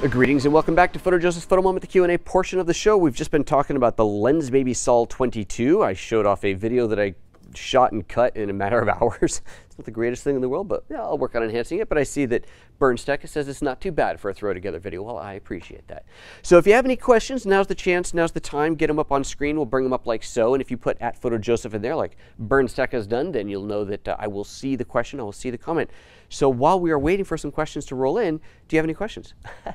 Greetings and welcome back to PhotoJoseph's Photo Moment, the Q&A portion of the show. We've just been talking about the Lensbaby Sol 22. I showed off a video that I shot and cut in a matter of hours. It's not the greatest thing in the world, but yeah, I'll work on enhancing it. But I see that Burns Tech says it's not too bad for a throw together video. Well, I appreciate that. So if you have any questions, now's the chance, now's the time. Get them up on screen. We'll bring them up like so. And if you put at PhotoJoseph in there, like Burns Tech has done, then you'll know that I will see the question, I will see the comment. So while we are waiting for some questions to roll in, do you have any questions? I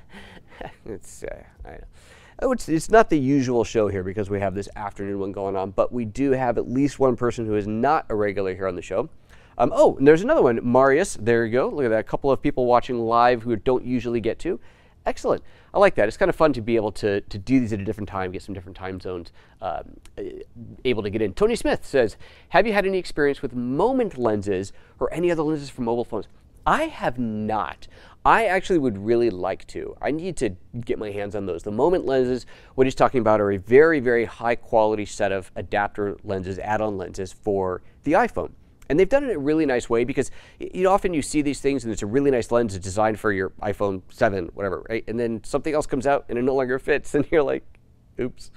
know. It's not the usual show here because we have this afternoon one going on, but we do have at least one person who is not a regular here on the show. Oh, and there's another one, Marius. There you go. Look at that. A couple of people watching live who don't usually get to. Excellent. I like that. It's kind of fun to be able to do these at a different time, get some different time zones able to get in. Tony Smith says, have you had any experience with moment lenses or any other lenses for mobile phones? I have not. I actually would really like to. I need to get my hands on those. The moment lenses, what he's talking about, are a very, very high quality set of adapter lenses, add-on lenses for the iPhone. And they've done it in a really nice way because often you see these things and it's a really nice lens designed for your iPhone 7, whatever, right? And then something else comes out and it no longer fits and you're like, oops.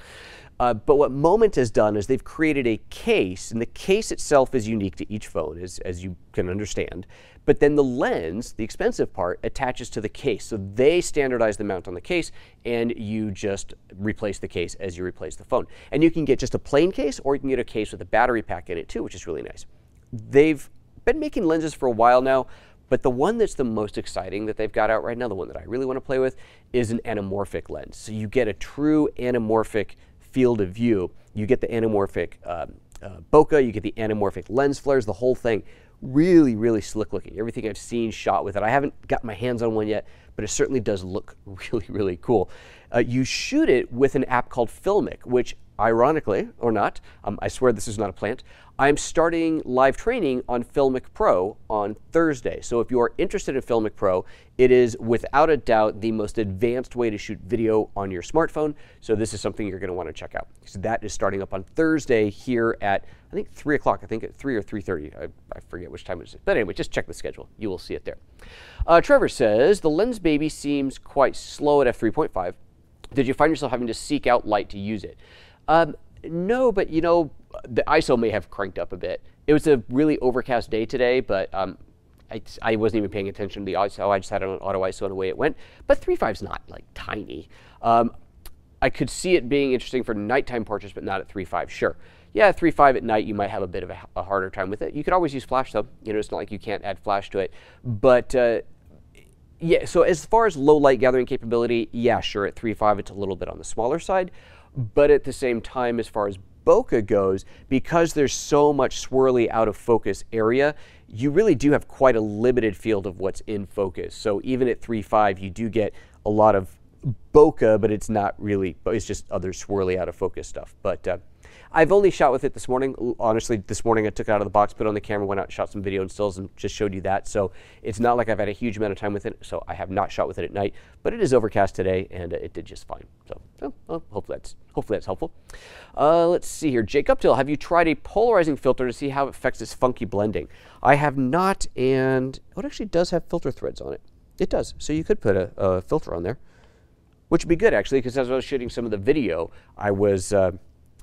But what Moment has done is they've created a case, and the case itself is unique to each phone, as you can understand. But then the lens, the expensive part, attaches to the case. So they standardize the mount on the case, and you just replace the case as you replace the phone. And you can get just a plain case, or you can get a case with a battery pack in it too, which is really nice. They've been making lenses for a while now, but the one that's the most exciting that they've got out right now, the one that I really want to play with, is an anamorphic lens. So you get a true anamorphic field of view. You get the anamorphic bokeh, you get the anamorphic lens flares, the whole thing. Really, really slick looking. Everything I've seen shot with it. I haven't got my hands on one yet, but it certainly does look really, really cool. You shoot it with an app called Filmic, which ironically, or not, I swear this is not a plant, I'm starting live training on Filmic Pro on Thursday. So if you are interested in Filmic Pro, it is without a doubt the most advanced way to shoot video on your smartphone. So this is something you're going to want to check out. So that is starting up on Thursday here at, I think 3 o'clock, I think at 3 or 3:30. I forget which time it is. But anyway, just check the schedule. You will see it there. Trevor says, the Lensbaby seems quite slow at f3.5. Did you find yourself having to seek out light to use it? No, but the ISO may have cranked up a bit. It was a really overcast day today, but I wasn't even paying attention to the ISO. I just had it on auto ISO and away it went. But 3.5's not like tiny. I could see it being interesting for nighttime portraits, but not at 3.5. Sure. Yeah, 3.5 at night, you might have a bit of a harder time with it. You could always use flash though. It's not like you can't add flash to it. But yeah, so as far as low light gathering capability, yeah, sure, at 3.5 it's a little bit on the smaller side. But at the same time, as far as bokeh goes, because there's so much swirly out of focus area, you really do have quite a limited field of what's in focus. So even at 3.5, you do get a lot of bokeh, but it's not really, it's just other swirly out of focus stuff. But I've only shot with it this morning. Honestly, this morning I took it out of the box, put it on the camera, went out, shot some video and stills, and just showed you that. So it's not like I've had a huge amount of time with it. So I have not shot with it at night, but it is overcast today, and it did just fine. So well, hopefully that's helpful. Let's see here. Jake Uptill, have you tried a polarizing filter to see how it affects this funky blending? I have not, and it actually does have filter threads on it. It does. So you could put a filter on there, which would be good actually, because as I was shooting some of the video, I was a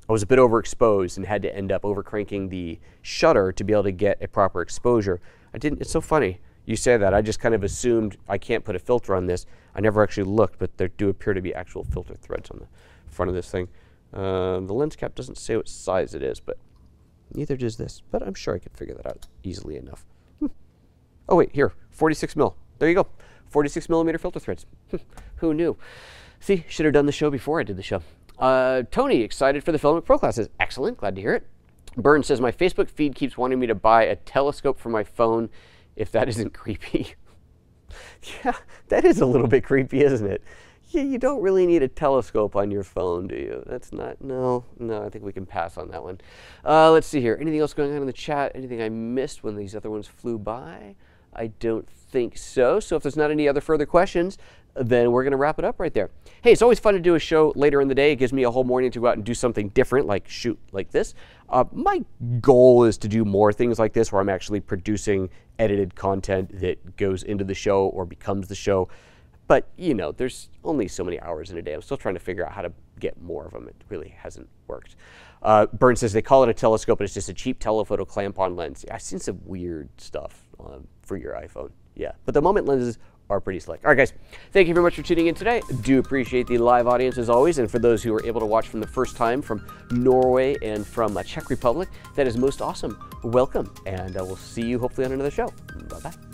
bit overexposed and had to end up overcranking the shutter to be able to get a proper exposure. It's so funny you say that. I just kind of assumed I can't put a filter on this. I never actually looked, but there do appear to be actual filter threads on the front of this thing. The lens cap doesn't say what size it is, but neither does this. But I'm sure I could figure that out easily enough. Oh wait, here, 46 mil. There you go. 46 millimeter filter threads. Who knew? See, should have done the show before I did the show. Tony, excited for the Filmic Pro classes. Excellent, glad to hear it. Burns says, my Facebook feed keeps wanting me to buy a telescope for my phone, if that isn't creepy. Yeah, that is a little bit creepy, isn't it? Yeah, you don't really need a telescope on your phone, do you? That's not, no, I think we can pass on that one. Let's see here. Anything else going on in the chat? Anything I missed when these other ones flew by? I don't think so. So if there's not any other further questions, then we're going to wrap it up right there. Hey, it's always fun to do a show later in the day. It gives me a whole morning to go out and do something different, like shoot like this. My goal is to do more things like this where I'm actually producing edited content that goes into the show or becomes the show. But, you know, there's only so many hours in a day. I'm still trying to figure out how to get more of them. It really hasn't worked. Burn says they call it a telescope, but it's just a cheap telephoto clamp-on lens. I've seen some weird stuff for your iPhone. Yeah, but the moment lenses are pretty slick. All right, guys, thank you very much for tuning in today. Do appreciate the live audience as always. And for those who were able to watch from the first time from Norway and from Czech Republic, that is most awesome. Welcome, and we'll see you hopefully on another show. Bye-bye.